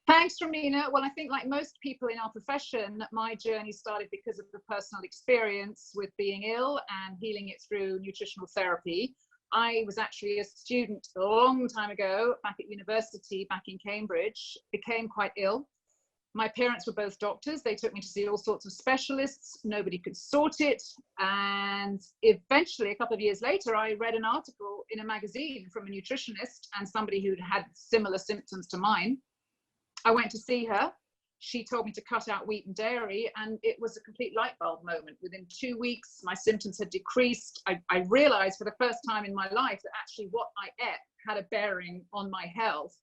Thanks, Romina. Well, I think like most people in our profession, my journey started because of the personal experience with being ill and healing it through nutritional therapy. I was actually a student a long time ago, back at university, back in Cambridge, became quite ill. My parents were both doctors. They took me to see all sorts of specialists. Nobody could sort it. And eventually, a couple of years later, I read an article in a magazine from a nutritionist and somebody who'd had similar symptoms to mine. I went to see her. She told me to cut out wheat and dairy, and it was a complete light bulb moment. Within 2 weeks, my symptoms had decreased. I realized for the first time in my life that actually what I ate had a bearing on my health.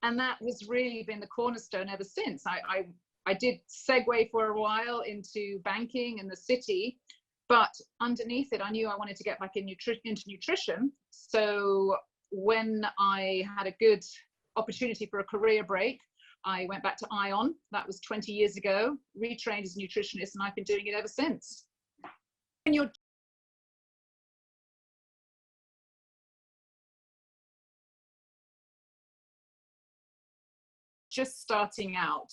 And that has really been the cornerstone ever since. I did segue for a while into banking in the city, but underneath it, I knew I wanted to get back into nutrition. So when I had a good opportunity for a career break, I went back to ION. That was 20 years ago, retrained as a nutritionist, and I've been doing it ever since. When you're just starting out,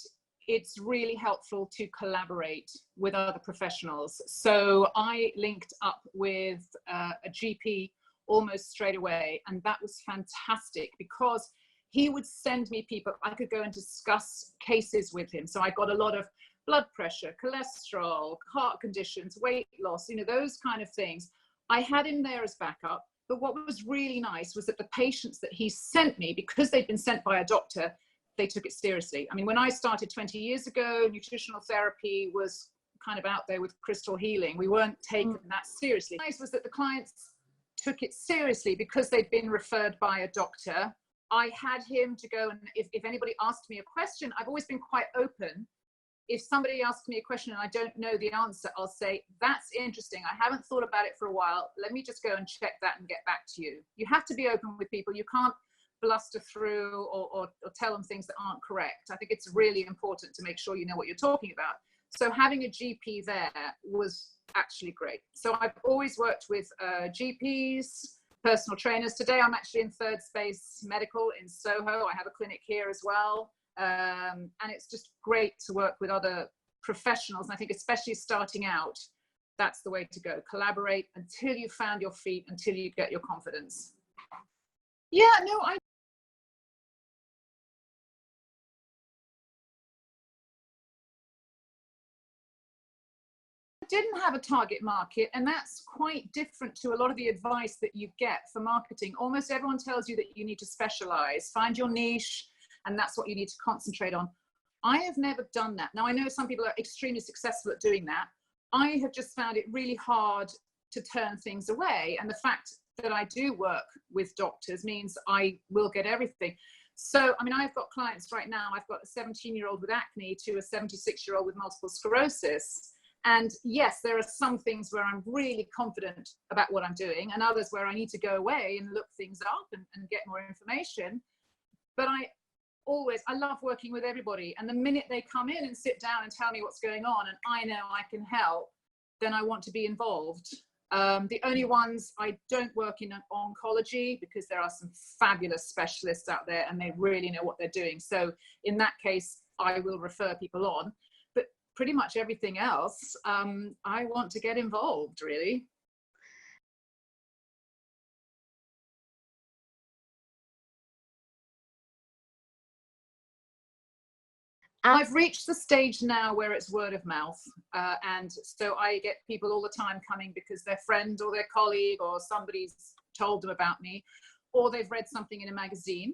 it's really helpful to collaborate with other professionals. So I linked up with a GP almost straight away, and that was fantastic because he would send me people. I could go and discuss cases with him. So I got a lot of blood pressure, cholesterol, heart conditions, weight loss, those kind of things. I had him there as backup. But what was really nice was that the patients that he sent me, because they'd been sent by a doctor, they took it seriously. I mean, when I started 20 years ago, nutritional therapy was kind of out there with crystal healing. We weren't taking that seriously. What was nice was that the clients took it seriously because they'd been referred by a doctor. I had him to go, and if anybody asked me a question, I've always been quite open. If somebody asks me a question and I don't know the answer, I'll say, that's interesting. I haven't thought about it for a while. Let me just go and check that and get back to you. You have to be open with people. You can't bluster through or tell them things that aren't correct. I think it's really important to make sure you know what you're talking about. So having a GP there was actually great. So I've always worked with GPs, personal trainers. Today I'm actually in Third Space Medical in Soho. I have a clinic here as well. And it's just great to work with other professionals. And I think especially starting out, that's the way to go. Collaborate until you found your feet, until you get your confidence. Yeah, no, I didn't have a target market, and that's quite different to a lot of the advice that you get for marketing. Almost everyone tells you that you need to specialize, find your niche, and that's what you need to concentrate on. I have never done that. Now, I know some people are extremely successful at doing that. I have just found it really hard to turn things away, and the fact that I do work with doctors means I will get everything. So, I mean, I've got clients right now. I've got a 17-year-old with acne to a 76-year-old with multiple sclerosis. And yes, there are some things where I'm really confident about what I'm doing, and others where I need to go away and look things up and get more information. But I love working with everybody. And the minute they come in and sit down and tell me what's going on and I know I can help, then I want to be involved. The only ones I don't work in oncology, because there are some fabulous specialists out there and they really know what they're doing. So in that case, I will refer people on. But pretty much everything else, I want to get involved, really. I've reached the stage now where it's word of mouth. And so I get people all the time coming because their friend or their colleague or somebody's told them about me, or they've read something in a magazine.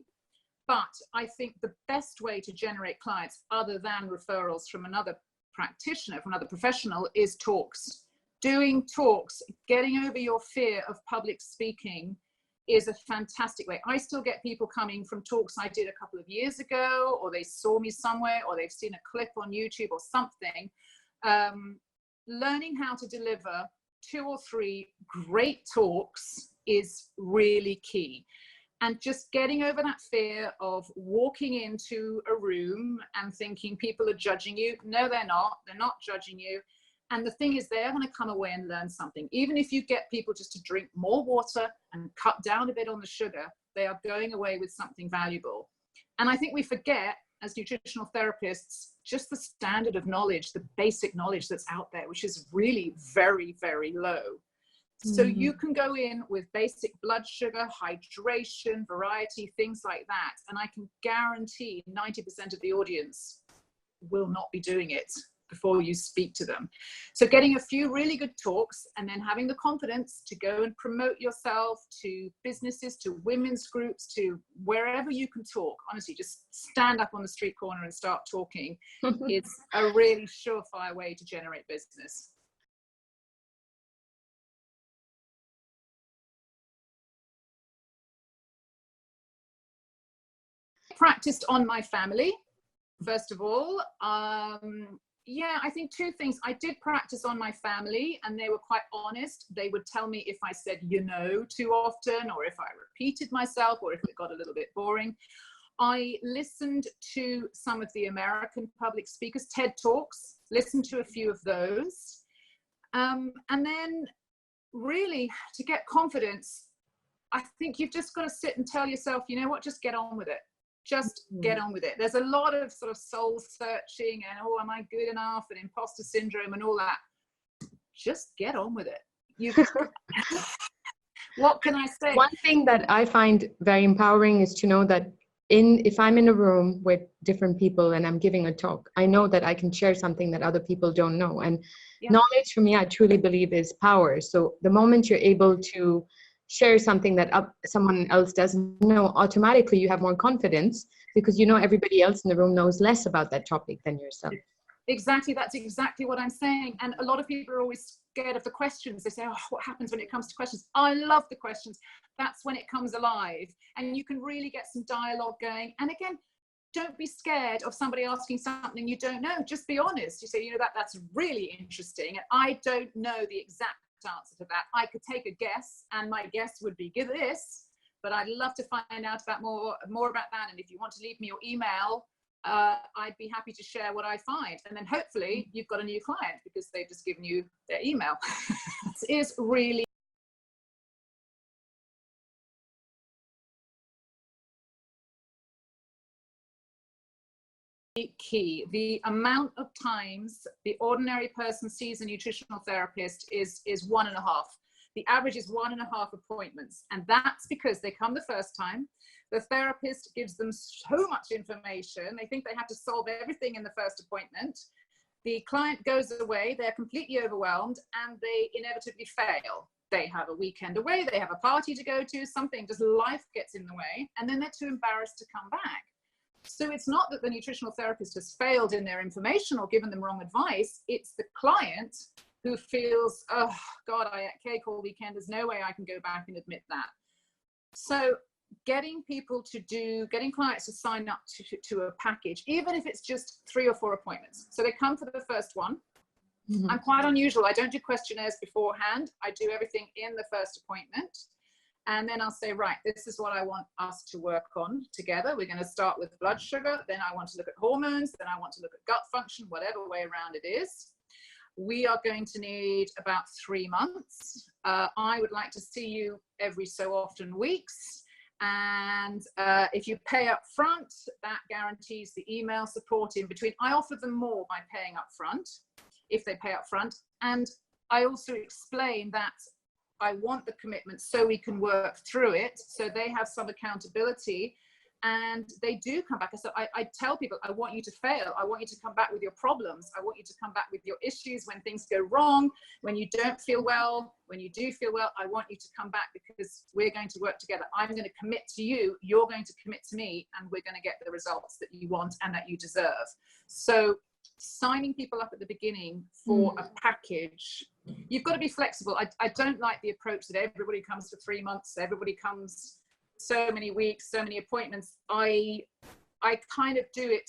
But I think the best way to generate clients, other than referrals from another practitioner, from another professional, is talks. Doing talks, getting over your fear of public speaking is a fantastic way. I still get people coming from talks I did a couple of years ago, or they saw me somewhere, or they've seen a clip on YouTube or something. Learning how to deliver 2 or 3 great talks is really key. And just getting over that fear of walking into a room and thinking people are judging you. No, they're not. They're not judging you. And the thing is, they're going to come away and learn something. Even if you get people just to drink more water and cut down a bit on the sugar, they are going away with something valuable. And I think we forget as nutritional therapists, just the standard of knowledge, the basic knowledge that's out there, which is really very, very low. So you can go in with basic blood sugar, hydration, variety, things like that. And I can guarantee 90% of the audience will not be doing it before you speak to them. So getting a few really good talks and then having the confidence to go and promote yourself to businesses, to women's groups, to wherever you can talk. Honestly, just stand up on the street corner and start talking. It's a really surefire way to generate business. Practiced on my family, first of all. Yeah, I think two things. I did practice on my family, and they were quite honest. They would tell me if I said, you know, too often, or if I repeated myself, or if it got a little bit boring. I listened to some of the American public speakers, TED Talks, listened to a few of those. And then really, to get confidence, I think you've just got to sit and tell yourself, you know what, just get on with it. Just get on with it. There's a lot of sort of soul searching and, oh, am I good enough, and imposter syndrome and all that. Just get on with it. What can I say? One thing that I find very empowering is to know that if I'm in a room with different people and I'm giving a talk, I know that I can share something that other people don't know. And knowledge, for me, I truly believe is power. So the moment you're able to share something that someone else doesn't know, automatically you have more confidence, because you know everybody else in the room knows less about that topic than yourself. Exactly, that's exactly what I'm saying. And a lot of people are always scared of the questions. They say, oh, what happens when it comes to questions? I love the questions. That's when it comes alive, and you can really get some dialogue going. And again, don't be scared of somebody asking something you don't know. Just be honest. You say, you know, that's really interesting, and I don't know the exact answer to that. I could take a guess, and my guess would be give this, but I'd love to find out about more about that. And if you want to leave me your email, I'd be happy to share what I find. And then hopefully you've got a new client because they've just given you their email. It is really key. The amount of times the ordinary person sees a nutritional therapist is 1.5. The average is 1.5 appointments. And that's because they come the first time. The therapist gives them so much information. They think they have to solve everything in the first appointment. The client goes away, they're completely overwhelmed, and they inevitably fail. They have a weekend away, they have a party to go to, something, just life gets in the way, and then they're too embarrassed to come back. So it's not that the nutritional therapist has failed in their information or given them wrong advice. It's the client who feels, oh God, I ate cake all weekend. There's no way I can go back and admit that. So getting clients to sign up to a package, even if it's just 3 or 4 appointments. So they come for the first one. I'm quite unusual. I don't do questionnaires beforehand. I do everything in the first appointment. And then I'll say, right, this is what I want us to work on together. We're going to start with blood sugar. Then I want to look at hormones. Then I want to look at gut function, whatever way around it is. We are going to need about 3 months. I would like to see you every so often weeks. And if you pay up front, that guarantees the email support in between. I offer them more by paying up front if they pay up front. And I also explain that I want the commitment so we can work through it, so they have some accountability, and they do come back. So I tell people, I want you to fail. I want you to come back with your problems. I want you to come back with your issues when things go wrong, when you don't feel well, when you do feel well. I want you to come back because we're going to work together. I'm going to commit to you. You're going to commit to me, and we're going to get the results that you want and that you deserve. So signing people up at the beginning for a package, you've got to be flexible. I don't like the approach that everybody comes for 3 months, everybody comes so many weeks, so many appointments. I kind of do it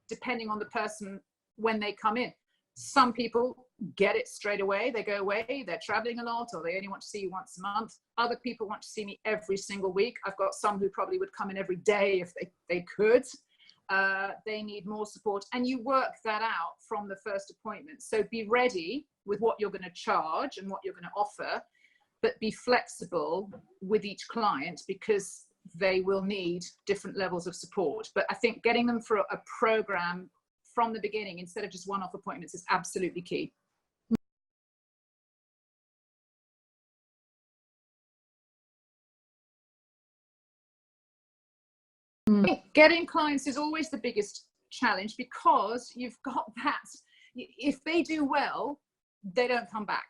depending on the person when they come in. Some people get it straight away. They go away, they're traveling a lot, or they only want to see you once a month. Other people want to see me every single week. I've got some who probably would come in every day if they could. They need more support, and you work that out from the first appointment. So be ready with what you're going to charge and what you're going to offer, but be flexible with each client, because they will need different levels of support. But I think getting them for a program from the beginning instead of just one-off appointments is absolutely key. Getting clients is always the biggest challenge, because you've got that. If they do well, they don't come back.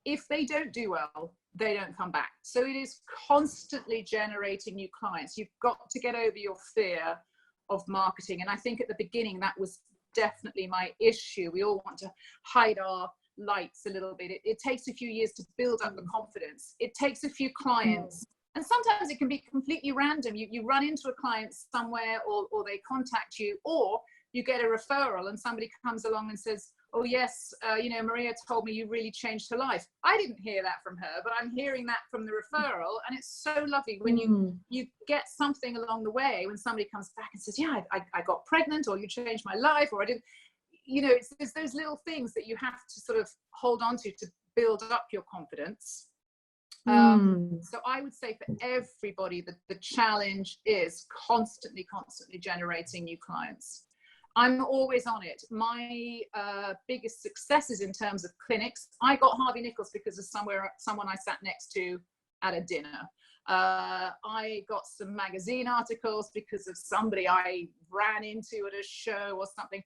If they don't do well, they don't come back. So it is constantly generating new clients. You've got to get over your fear of marketing. And I think at the beginning, that was definitely my issue. We all want to hide our lights a little bit. It takes a few years to build up the confidence. It takes a few clients. And sometimes it can be completely random. You run into a client somewhere, or they contact you, or you get a referral and somebody comes along and says, oh yes, you know, Maria told me you really changed her life. I didn't hear that from her, but I'm hearing that from the referral. And it's so lovely when you get something along the way, when somebody comes back and says, yeah, I got pregnant, or you changed my life, or I didn't, you know, it's those little things that you have to sort of hold on to build up your confidence. So I would say for everybody that the challenge is constantly generating new clients. I'm always on it. My biggest successes in terms of clinics, I got Harvey Nichols because of someone I sat next to at a dinner. I got some magazine articles because of somebody I ran into at a show or something.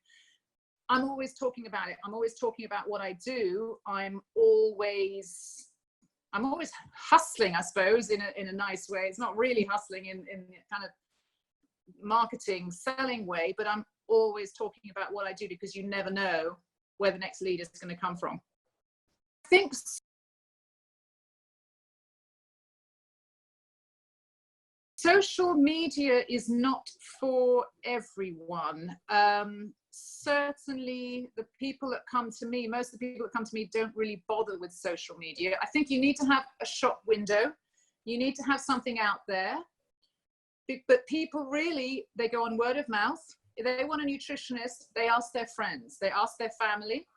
I'm always talking about it. I'm always talking about what I do. I'm always hustling, I suppose, in a nice way. It's not really hustling in kind of marketing, selling way, but I'm always talking about what I do, because you never know where the next lead is going to come from. I think social media is not for everyone. Certainly the people that come to me, most of the people that come to me don't really bother with social media. I think you need to have a shop window. You need to have something out there. But people really, they go on word of mouth. If they want a nutritionist, they ask their friends, they ask their family.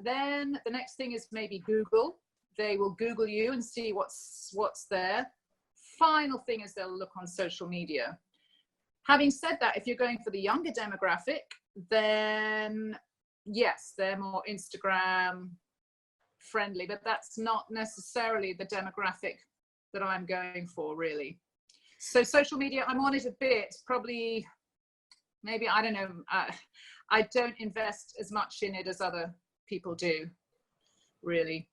Then the next thing is maybe Google. They will Google you and see what's there. Final thing is they'll look on social media. Having said that, if you're going for the younger demographic, then yes, they're more Instagram friendly, but that's not necessarily the demographic that I'm going for, really. So social media, I'm on it a bit, probably, maybe, I don't know, I don't invest as much in it as other people do, really.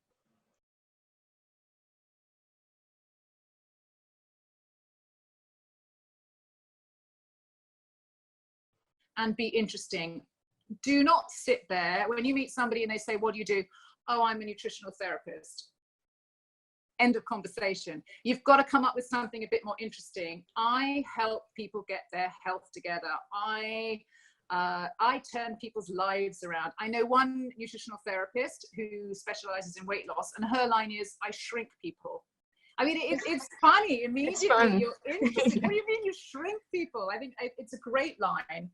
And be interesting. Do not sit there when you meet somebody and they say, what do you do? Oh, I'm a nutritional therapist. End of conversation. You've got to come up with something a bit more interesting. I help people get their health together. I turn people's lives around. I know one nutritional therapist who specializes in weight loss, and her line is, I shrink people. I mean, it's funny immediately. It's fun. You're interested. What do you mean you shrink people? I think it's a great line.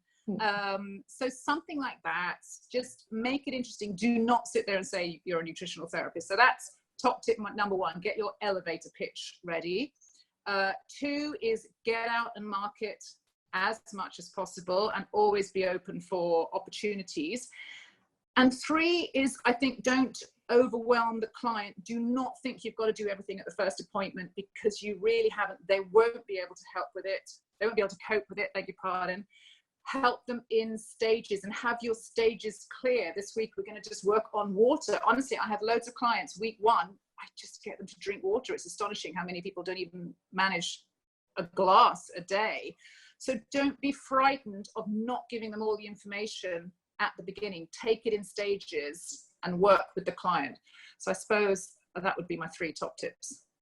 So something like that, just make it interesting. Do not sit there and say you're a nutritional therapist. So that's top tip number one, get your elevator pitch ready. 2 is get out and market as much as possible and always be open for opportunities. And 3 is, I think, don't overwhelm the client. Do not think you've got to do everything at the first appointment, because you really haven't. They won't be able to help with it. They won't be able to cope with it, beg your pardon. Help them in stages and have your stages clear. This week, we're going to just work on water. Honestly, I have loads of clients. Week 1, I just get them to drink water. It's astonishing how many people don't even manage a glass a day. So don't be frightened of not giving them all the information at the beginning. Take it in stages and work with the client. So I suppose that would be my 3 top tips.